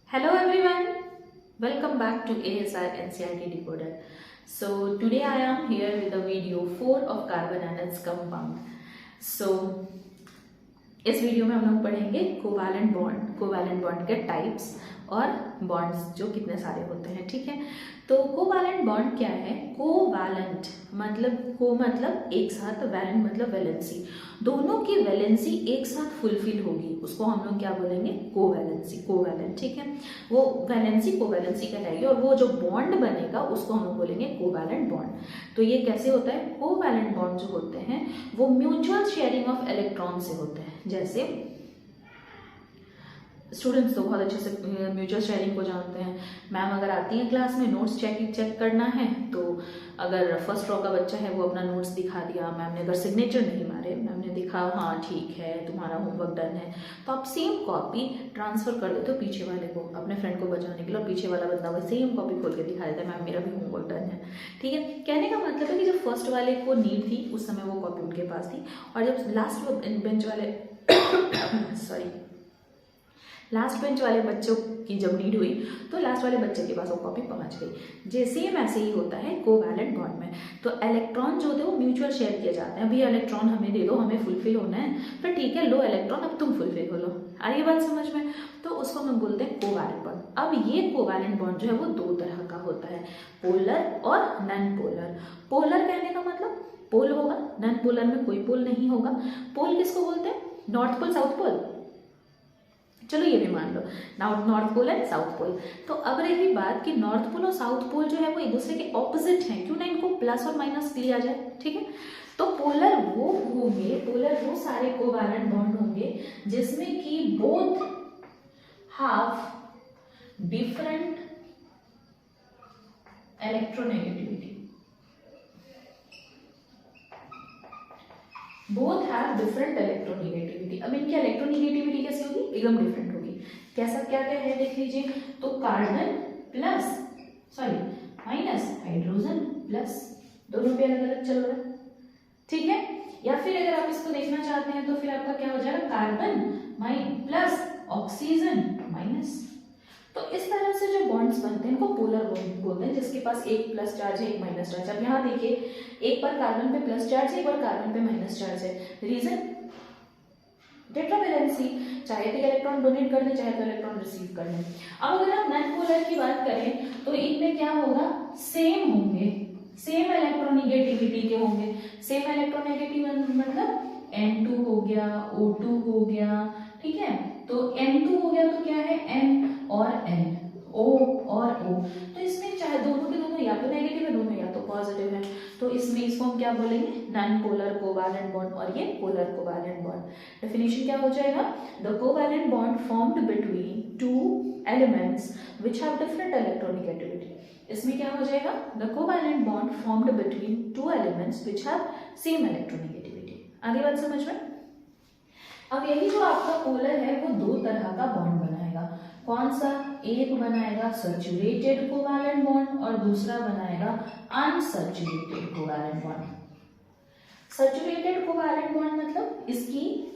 Hello everyone, welcome back to ASR NCERT Decoder. So today I am here with the video 4 of carbon and its compound. So इस video में हम लोग पढ़ेंगे covalent bond के types और bonds जो कितने सारे होते हैं। ठीक है, तो कोवैलेंट बॉन्ड क्या है? कोवैलेंट मतलब एक साथ, वैलेंट मतलब वैलेंसी, दोनों की वैलेंसी एक साथ फुलफिल होगी, उसको हम लोग क्या बोलेंगे? कोवैलेंट। ठीक है, वो वैलेंसी कोवैलेंसी कहलाएगी और वो जो बॉन्ड बनेगा उसको हम लोग बोलेंगे कोवैलेंट बॉन्ड। तो ये कैसे होता है? कोवैलेंट बॉन्ड जो होते हैं वो म्यूचुअल शेयरिंग ऑफ इलेक्ट्रॉन से होते हैं। जैसे स्टूडेंट्स तो बहुत अच्छे से म्यूचुअल शेयरिंग को जानते हैं। मैम अगर आती है क्लास में नोट्स चेक करना है, तो अगर फर्स्ट रो का बच्चा है वो अपना नोट्स दिखा दिया, मैम ने अगर सिग्नेचर नहीं मारे, मैम ने देखा हाँ ठीक है तुम्हारा होमवर्क डन है, तो आप सेम कॉपी ट्रांसफर कर देते हो पीछे वाले को, अपने फ्रेंड को बचाने के लिए, और पीछे वाला बंदा वो सेम कॉपी खोल के दिखा देता है, मैम मेरा भी होमवर्क डन है। ठीक है, कहने का मतलब है कि जब फर्स्ट वाले को नीड थी उस समय वो कॉपी उनके पास थी, और जब लास्ट बेंच वाले बच्चों की जब नीड हुई तो लास्ट वाले बच्चे के पास वो कॉपी पहुंच गई। जैसे ऐसे ही होता है कोवैलेंट बॉन्ड में। तो इलेक्ट्रॉन जो होते हैं वो म्यूचुअल शेयर किए जाते हैं। अभी इलेक्ट्रॉन हमें दे दो, हमें फुलफिल होना है, फिर ठीक है लो इलेक्ट्रॉन, अब तुम फुलफिल हो लो। आ रही है बात समझ में? तो उसको हम बोलते हैं कोवैलेंट बॉन्ड। अब ये कोवैलेंट बॉन्ड जो है वो दो तरह का होता है, पोलर और नॉन पोलर। पोलर कहने का मतलब पोल होगा, नॉन पोलर में कोई पोल नहीं होगा। पोल किसको बोलते हैं? नॉर्थ पोल, साउथ पोल, चलो ये भी मान लो, north pole and south pole. तो अब रही बात कि नॉर्थ पोल और साउथ पोल जो है वो एक दूसरे के ऑपोजिट हैं, क्यों ना इनको प्लस और माइनस लिया जाए। ठीक है, तो पोलर वो सारे कोवैलेंट बॉन्ड होंगे जिसमें कि both have different electronegativity, both have different electronegativity. अब इनकी इलेक्ट्रोनेगेटिविटी कैसी होगी? एकदम डिफरेंट होगी। कैसा क्या क्या है देख लीजिए, तो कार्बन माइनस हाइड्रोजन प्लस, दोनों पे अलग अलग चल रहा है। ठीक है, या फिर अगर आप इसको देखना चाहते हैं तो फिर आपका क्या हो जाएगा? Carbon plus oxygen minus. तो इस तरह से जो बॉन्ड्स बनते हैं इनको पोलर बॉन्ड बोलते हैं, जिसके पास एक प्लस चार्ज है एक माइनस चार्ज। अब यहाँ देखिए, एक बार कार्बन पे प्लस चार्ज है, एक बार कार्बन पे माइनस चार्ज है। रीजन टेट्रावैलेंसी, चाहे तो इलेक्ट्रॉन डोनेट कर दे, चाहे तो इलेक्ट्रॉन रिसीव कर दे। अब अगर हम नॉन पोलर की बात करें तो इनमें क्या होगा? सेम होंगे, सेम इलेक्ट्रोनेगेटिविटी के होंगे। सेम इलेक्ट्रोनेगेटिव मतलब N2 हो गया, O2 हो गया। ठीक है, तो N2 हो गया तो क्या है? N और N, O और O। तो इसमें चाहे दोनों के दोनों या तो नेगेटिव है, दोनों या तो पॉजिटिव है, तो इसमें इसको हम क्या बोलेंगे? नॉन पोलर कोवैलेंट बॉन्ड, और ये पोलर कोवैलेंट बॉन्ड। डेफिनेशन क्या हो जाएगा? The covalent bond formed between two elements which have different electronegativity. इसमें क्या हो जाएगा? The covalent bond formed between two elements which have same electronegativity. आगे बात समझ में? अब यही जो आपका पोलर है वो दो तरह का बॉन्ड बनाएगा। कौन सा? एक बनाएगा सैचुरेटेड कोवैलेंट बॉन्ड और दूसरा बनाएगा unsaturated covalent bond. Saturated covalent bond मतलब इसकी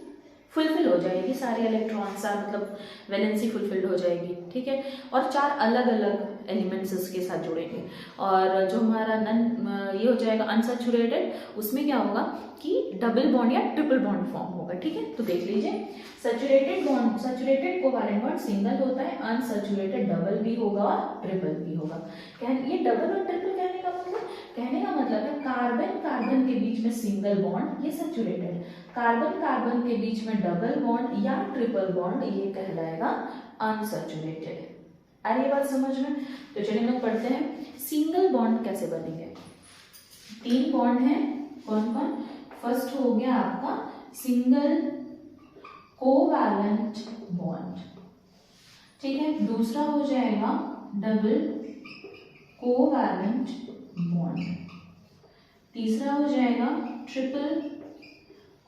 फुलफिल हो जाएगी सारे इलेक्ट्रॉन, मतलब वैलेंसी फुलफिल्ड हो जाएगी। ठीक है, और चार अलग अलग एलिमेंट्स इसके साथ जुड़ेंगे। और जो हमारा ये हो जाएगा अनसैचुरेटेड, उसमें क्या होगा कि डबल बॉन्ड या ट्रिपल बॉन्ड फॉर्म होगा। ठीक है, तो देख लीजिए, सैचुरेटेड कोवैलेंट बॉन्ड सिंगल होता है, अनसैचुरेटेड डबल भी होगा और ट्रिपल भी होगा। ये डबल और ट्रिपल कहने का मतलब है कार्बन के बीच में सिंगल बॉन्ड, ये सैचुरेटेड। कार्बन के बीच में डबल बॉन्ड या ट्रिपल बॉन्ड, ये कहलाएगा अनसैचुरेटेड। आ रही बात समझ में? तो चलिए हम पढ़ते हैं सिंगल बॉन्ड कैसे बनेंगे। तीन बॉन्ड हैं, कौन कौन? फर्स्ट हो गया आपका सिंगल कोवैलेंट बॉन्ड। ठीक है, दूसरा हो जाएगा डबल कोवैलेंट बॉन्ड, तीसरा हो जाएगा ट्रिपल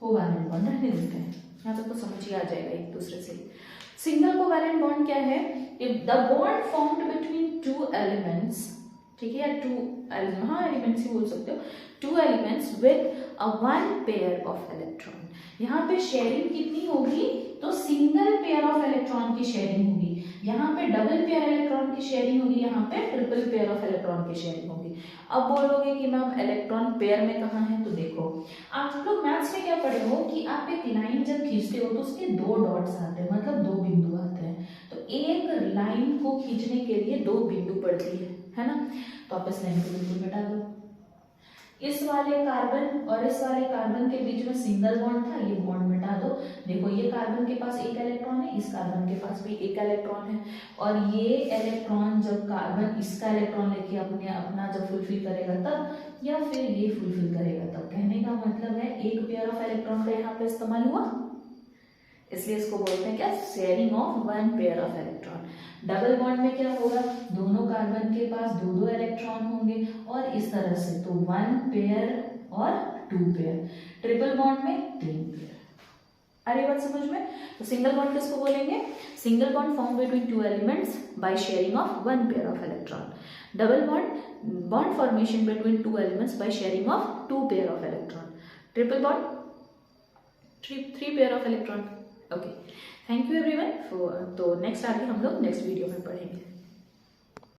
कोवैलेंट बॉन्ड। रहने देते हैं, यहाँ तक तो समझ ही आ जाएगा एक दूसरे से। सिंगल कोवैलेंट बॉन्ड क्या है? The bond formed between two elements, ठीक है, या एलिमेंट्स ही बोल सकते हो, two elements with a one pair of electron. यहाँ पे शेयरिंग कितनी होगी? तो सिंगल पेयर ऑफ इलेक्ट्रॉन की शेयरिंग होगी। यहाँ पे पे डबल पेयर इलेक्ट्रॉन की शेयरिंग होगी, यहाँ पे ट्रिपल पेयर ऑफ इलेक्ट्रॉन की शेयरिंग होगी। अब बोलोगे कि मैम इलेक्ट्रॉन पेयर में कहाँ है, तो देखो आप लोग मैथ्स में क्या पढ़े हो कि आप एक लाइन जब खींचते हो तो उसके दो डॉट्स आते हैं, मतलब दो बिंदु आते हैं। तो एक लाइन को खींचने के लिए दो बिंदु पड़ती है ना। तो आप इस लाइन को बिल्कुल मिटा दो। इस वाले कार्बन और इस वाले कार्बन के बीच में सिंगल बॉन्ड था, ये बॉन्ड मिटा दो। देखो ये कार्बन के पास एक इलेक्ट्रॉन है, इस कार्बन के पास भी एक इलेक्ट्रॉन है, और ये इलेक्ट्रॉन जब कार्बन इसका इलेक्ट्रॉन लेके अपना जब फुलफिल करेगा तब, या फिर ये फुलफिल करेगा तब। कहने का मतलब है एक पेयर ऑफ इलेक्ट्रॉन का यहाँ पे इस्तेमाल हुआ, इसलिए इसको बोलते हैं क्या, sharing of one pair of electron. Double bond में क्या होगा, दोनों कार्बन के पास दो दो इलेक्ट्रॉन होंगे और इस तरह से, तो वन पेयर और टू पेयर। ट्रिपल बॉन्ड में तीन पेयर। अरे बात समझ में। तो सिंगल बॉन्ड किसको बोलेंगे, single bond form between two elements by sharing of one pair of electron. Double bond formation between two elements by sharing of two pair of electron. Triple bond three pair of electron. Okay, thank you everyone. तो next आगे हम लोग next video में पढ़ेंगे।